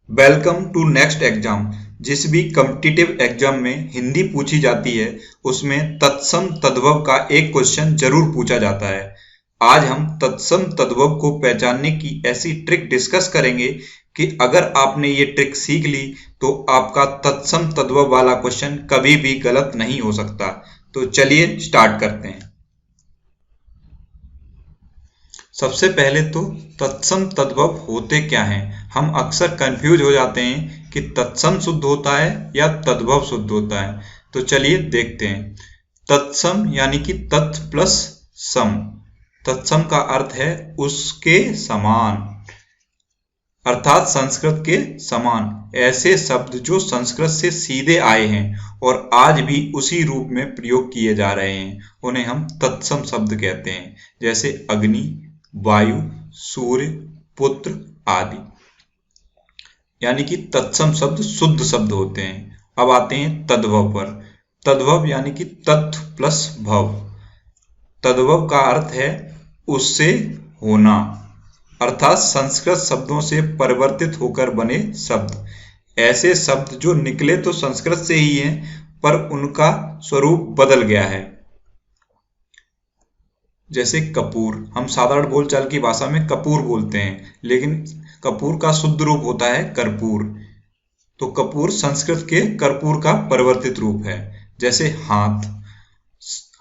Welcome to next exam. जिस भी competitive exam में हिंदी पूछी जाती है उसमें तत्सम तद्भव का एक क्वेश्चन जरूर पूछा जाता है। आज हम तत्सम तद्भव को पहचानने की ऐसी ट्रिक डिस्कस करेंगे कि अगर आपने ये ट्रिक सीख ली तो आपका तत्सम तद्भव वाला क्वेश्चन कभी भी गलत नहीं हो सकता। तो चलिए स्टार्ट करते हैं। सबसे पहले तो तत्सम तद्भव होते क्या हैं। हम अक्सर कंफ्यूज हो जाते हैं कि तत्सम शुद्ध होता है या तद्भव शुद्ध होता है। तो चलिए देखते हैं। तत्सम यानी कि तत् प्लस सम। तत्सम का अर्थ है उसके समान, अर्थात संस्कृत के समान। ऐसे शब्द जो संस्कृत से सीधे आए हैं और आज भी उसी रूप में प्रयोग किए जा रहे हैं उन्हें हम तत्सम शब्द कहते हैं, जैसे अग्नि, वायु, सूर्य, पुत्र आदि। यानी कि तत्सम शब्द शुद्ध शब्द होते हैं। अब आते हैं तद्भव पर। तद्भव यानी कि तत् प्लस भव। तद्भव का अर्थ है उससे होना, अर्थात संस्कृत शब्दों से परिवर्तित होकर बने शब्द। ऐसे शब्द जो निकले तो संस्कृत से ही हैं पर उनका स्वरूप बदल गया है। जैसे कपूर, हम साधारण बोलचाल की भाषा में कपूर बोलते हैं, लेकिन कपूर का शुद्ध रूप होता है कर्पूर। तो कपूर संस्कृत के कर्पूर का परिवर्तित रूप है। जैसे हाथ,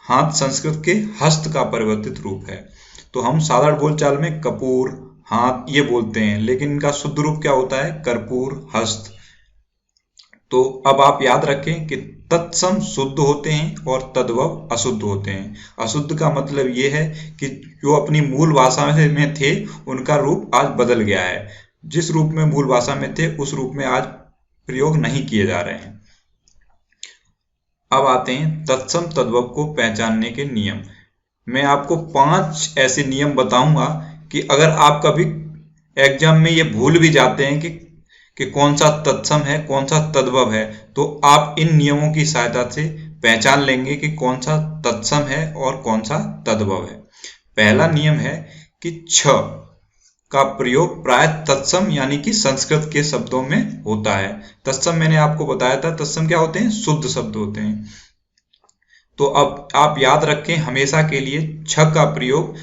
हाथ संस्कृत के हस्त का परिवर्तित रूप है। तो हम साधारण बोलचाल में कपूर, हाथ ये बोलते हैं, लेकिन इनका शुद्ध रूप क्या होता है? कर्पूर, हस्त। तो अब आप याद रखें कि तत्सम शुद्ध होते हैं और तद्भव अशुद्ध होते हैं। अशुद्ध का मतलब ये है कि जो अपनी मूल भाषा में थे उनका रूप आज बदल गया है। जिस रूप में मूल भाषा में थे उस रूप में आज प्रयोग नहीं किए जा रहे हैं। अब आते हैं तत्सम तद्भव को पहचानने के नियम। मैं आपको 5 ऐसे नियम बताऊंगा कि अगर आप कभी एग्जाम में ये भूल भी जाते हैं कि कौन सा तत्सम है कौन सा तद्भव है, तो आप इन नियमों की सहायता से पहचान लेंगे कि कौन सा तत्सम है और कौन सा तद्भव है। पहला नियम है कि छ का प्रयोग प्राय तत्सम यानी कि संस्कृत के शब्दों में होता है। तत्सम मैंने आपको बताया था, तत्सम क्या होते हैं? शुद्ध शब्द होते हैं। तो अब आप याद रखें हमेशा के लिए छ का प्रयोग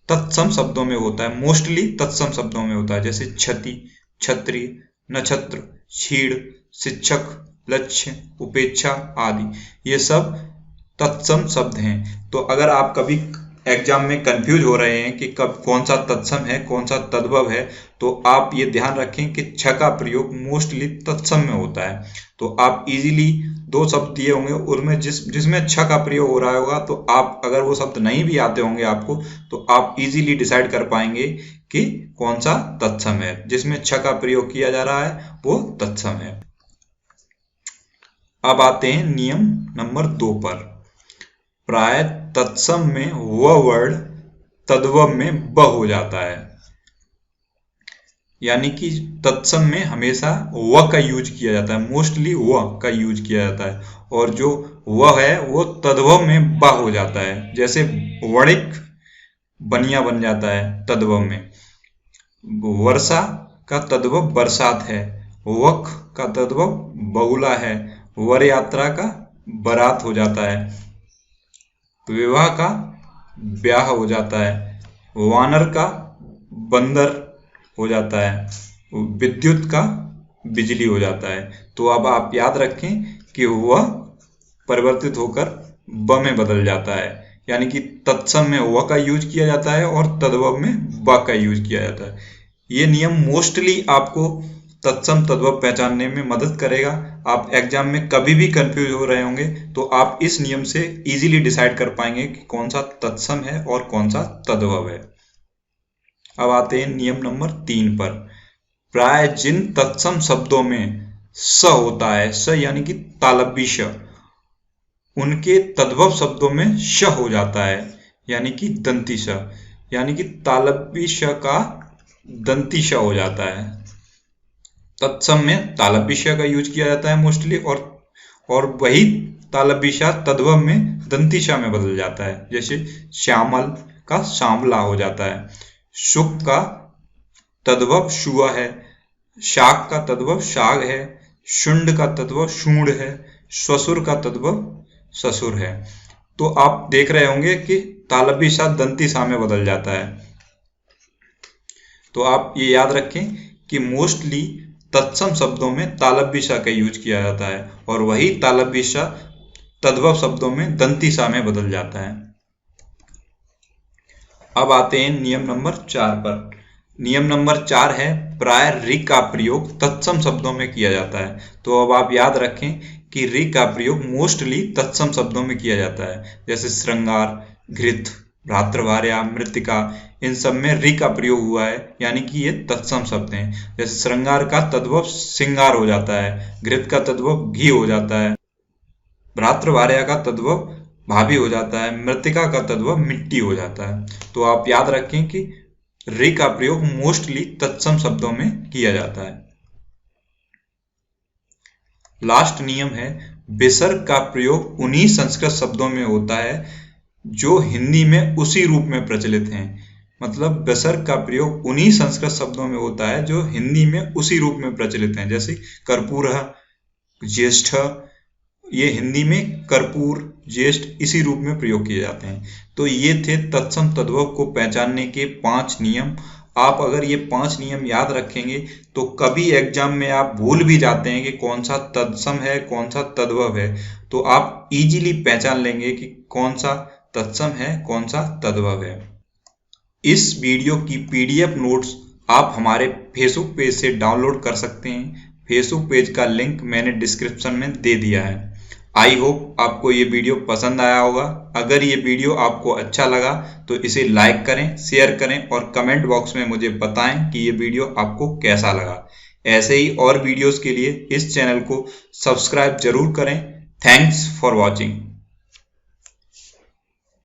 तत्सम शब्दों में होता है, मोस्टली तत्सम शब्दों में होता है। जैसे छति, छत्री, नक्षत्र, क्षीण, शिक्षक, लक्ष्य, उपेक्षा आदि, ये सब तत्सम शब्द हैं। तो अगर आप कभी एग्जाम में कंफ्यूज हो रहे हैं कि कब कौन सा तत्सम है कौन सा तद्भव है, तो आप ये ध्यान रखें कि छ का प्रयोग मोस्टली तत्सम में होता है। तो आप इजीली 2 शब्द दिए होंगे उनमें जिसमें छ का प्रयोग हो रहा होगा, तो आप अगर वो शब्द नहीं भी आते होंगे आपको तो आप इजीली डिसाइड कर पाएंगे कि कौन सा तत्सम है। जिसमें छ का प्रयोग किया जा रहा है वो तत्सम है। अब आते हैं नियम नंबर 2 पर। प्राय तत्सम में व वर्ड तद्भव में ब हो जाता है। यानी कि तत्सम में हमेशा व का यूज किया जाता है, मोस्टली व का यूज किया जाता है, और जो व है वो तद्भव में ब हो जाता है। जैसे वणिक बनिया बन जाता है तद्भव में। वर्षा का तद्भव बरसात है। वक का तद्भव बगुला है। वर यात्रा का बारात हो जाता है। विवाह का ब्याह हो जाता है। वानर का बंदर हो जाता है। विद्युत का बिजली हो जाता है। तो अब आप याद रखें कि वह परिवर्तित होकर ब में बदल जाता है। यानी कि तत्सम में व का यूज किया जाता है और तद्भव में ब का यूज किया जाता है। ये नियम मोस्टली आपको तत्सम तद्भव पहचानने में मदद करेगा। आप एग्जाम में कभी भी कंफ्यूज हो रहे होंगे तो आप इस नियम से इजीली डिसाइड कर पाएंगे कि कौन सा तत्सम है और कौन सा तद्भव है। अब आते हैं नियम नंबर 3 पर। प्राय जिन तत्सम शब्दों में स होता है, स यानी कि तालव्य श, उनके तद्भव शब्दों में श हो जाता है, यानी कि दंती श। यानी कि तालव्य श का दंती श हो जाता है। तत्सम में तालव्य श का यूज किया जाता है मोस्टली, और वही तालव्य श तद्भव में दंती श में बदल जाता है। जैसे श्यामल का श्यामला हो जाता है। शुक का तद्भव शुआ है। शाक का तद्भव शाग है, शुंड का तद्भव शूंड है, श्वसुर का तद्भव ससुर है। तो आप देख रहे होंगे कि तालव्य सा दंती सा में बदल जाता है। तो आप ये याद रखें कि मोस्टली तत्सम शब्दों में तालव्य सा का यूज किया जाता है और वही तालव्य सा तद्भव शब्दों में दंती सा में बदल जाता है। अब आते हैं नियम नंबर 4 पर। नियम नंबर 4 है प्राय रि का प्रयोग तत्सम शब्दों में किया जाता है। तो अब आप याद रखें कि रि का प्रयोग मोस्टली तत्सम शब्दों में किया जाता है, जैसे श्रृंगार, घृत, भ्रातृभार्या, मृत्तिका, इन सब में रि का प्रयोग हुआ है, यानी कि ये तत्सम शब्द हैं। जैसे श्रृंगार का तद्भव सिंगार हो जाता है, घृत का तद्भव घी हो जाता है, भ्रातृभार्या का तद्भव भाभी हो जाता है, मृत्तिका का तद्भव मिट्टी हो जाता है। तो आप याद रखें कि रि का प्रयोग मोस्टली तत्सम शब्दों में किया जाता है। लास्ट नियम है विसर्ग का प्रयोग उन्हीं संस्कृत शब्दों में होता है जो हिंदी में उसी रूप में प्रचलित हैं। मतलब विसर्ग का प्रयोग उन्हीं संस्कृत शब्दों में होता है जो हिंदी में उसी रूप में प्रचलित हैं, जैसे कर्पूर, ज्येष्ठ, ये हिंदी में कर्पूर, ज्येष्ठ इसी रूप में प्रयोग किए जाते हैं। तो ये थे तत्सम तद्भव को पहचानने के 5 नियम। आप अगर ये 5 नियम याद रखेंगे तो कभी एग्जाम में आप भूल भी जाते हैं कि कौन सा तत्सम है कौन सा तद्भव है, तो आप इजीली पहचान लेंगे कि कौन सा तत्सम है कौन सा तद्भव है। इस वीडियो की PDF नोट्स आप हमारे फेसबुक पेज से डाउनलोड कर सकते हैं। फेसबुक पेज का लिंक मैंने डिस्क्रिप्शन में दे दिया है। आई होप आपको ये वीडियो पसंद आया होगा। अगर ये वीडियो आपको अच्छा लगा तो इसे लाइक करें, शेयर करें और कमेंट बॉक्स में मुझे बताएं कि ये वीडियो आपको कैसा लगा। ऐसे ही और वीडियोस के लिए इस चैनल को सब्सक्राइब जरूर करें। Thanks for watching.